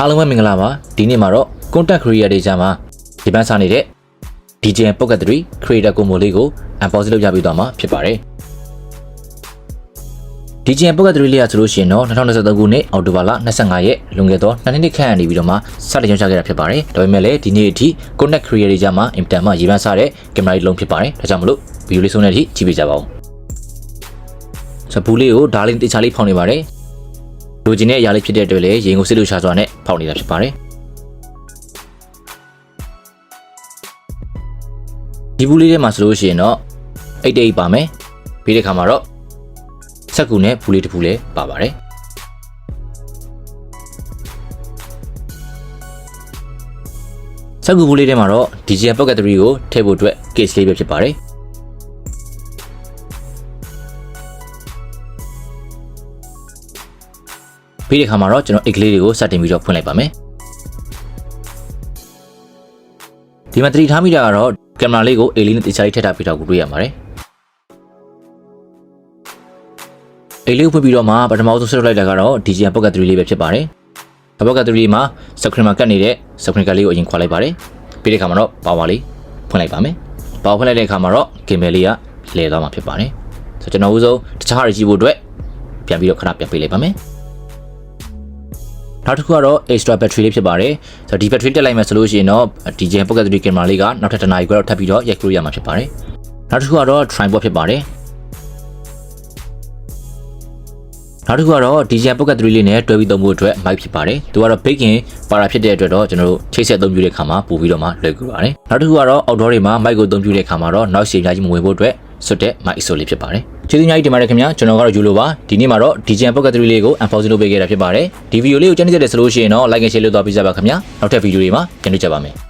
အားလုံးပဲမင်္ဂလာပါဒီနေ့မှာတော့ content creator တွေကြားမှာဒီပန်းစားနေတဲ့ DJI Pocket 3 Creator Combo လေးကို unbox လုပ်ပြပေးသွားမှာဖြစ်ပါတယ် DJI Pocket 3 လေးရဆိုလို့ရှိရင်တော့2023ခုနှစ်အောက်တိုဘာလ25ရက်လွန်ခဲ့သော2နှစ်ခန့်နေပြီးတော့မှစတင်ရောင်းချခဲ့တာဖြစ်ပါတယ်ဒါပေမဲ့လည်းဒီနေ့အထိ content creator တွေကြားမှာ implement မှာရေးပန်းစားတဲ့ကင်မရာလေးလုံးဖြစ်ပါတယ်ဒါကြောင့်မလို့ဗီဒီယိုလေးဆုံးတဲ့အထိကြည့်ပေးကြပါဦးဆိုဘူးလေးကိုဒါလေးတခြားလေးဖောင်းနေပါတယ်လိုချင်တဲ့အရာလေးဖြစ်တဲ့အတွက်လည်းရေငုံစစ်လို့ရှာစွာနဲ့ဖောက်နေတာဖြစ်ပါတယ်ဒီဘူးလေးထဲမှာဆိုလို့ရှိရင်တော့88ပါမယ်ပြီးတဲ့ခါမှာတော့ဆက်ကူနဲ့ဘူးလေးတစ်ခုလည်းပါပါတယ်ဆက်ကူဘူးလေးထဲမှာတော့ DJI Pocket 3ကိုထည့်ဖို့အတွက် case လေးပဲဖြစ်ပါတယ်ပြီးတဲ့ခါမှာတော့ကျွန်တော် egg လေးတွေကိုစတင်ပြီးတော့ဖွင့်လိုက်ပါမယ်ဒီမှာသတိထားမိတာကတော့ကင်မရာလေးကို A လေးနဲ့တခြားလေးထည့်ထားပြီးတော့ကိုတွေ့ရပါတယ် A လေးကိုဖွင့်ပြီးတော့မှပထမဆုံးဆက်လိုက်တာကတော့ DJI Pocket 3လေးပဲဖြစ်ပါတယ် Pocket 3မှာ screen မှာကတ်နေတဲ့ screen ကလေးကိုအရင်ခွာလိုက်ပါတယ်ပြီးတဲ့ခါမှာတော့ power လေးဖွင့်လိုက်ပါမယ် power ဖွင့်လိုက်တဲ့အခါမှာတော့ gimbal လေးကလဲသွားမှာဖြစ်ပါတယ်ဆိုတော့ကျွန်တော်ဦးဆုံးတခြားဟာတွေကြည့်ဖို့အတွက်ပြန်ပြီးတော့ခဏပြန်ပေးလိုက်ပါမယ်နောက်တစ်ခုကတော့ extra battery လေးဖြစ်ပါတယ်ဆိုတော့ဒီ battery တက်လိုက်မှဆိုလို့ရှိရင်တော့ DJI Pocket 3 camera လေးကနောက်ထပ်တစ်နာရီခွဲတော့ထပ်ပြီးတော့ရိုက်လို့ရမှာဖြစ်ပါတယ်နောက်တစ်ခုကတော့ tripod ဖြစ်ပါတယ်နောက်တစ်ခုကတော့ DJI Pocket 3လေးနဲ့တွဲပြီးသုံးဖို့အတွက် mic ဖြစ်ပါတယ်သူကတော့ big in ပါတာဖြစ်တဲ့အတွက်တော့ကျွန်တော်တို့ချိတ်ဆက်အသုံးပြုတဲ့အခါမှာပို့ပြီးတော့မှလွယ်ကူပါတယ်နောက်တစ်ခုကတော့ outdoor တွေမှာ mic ကိုအသုံးပြုတဲ့အခါမှာတော့ noise တွေအများကြီးမဝင်ဖို့အတွက်ဆွတ်တဲ့ mic ISO လေးဖြစ်ပါတယ်ကျေးဇူးများကြီးတင်ပါတယ်ခင်ဗျာကျွန်တော်ကတော့ယူလိုပါဒီနေ့မှာတော့ DJI Pocket 3လေးကို unbox လုပ်ပေးခဲ့တာဖြစ်ပါတယ်ဒီဗီဒီယိုလေးကိုကြည့်နေကြတဲ့ဆိုလို့ရှိရင်တော့ like and share လုပ်သွားပေးကြပါခင်ဗျာနောက်ထပ်ဗီဒီယိုတွေမှာပြန်တွေ့ကြပါမယ်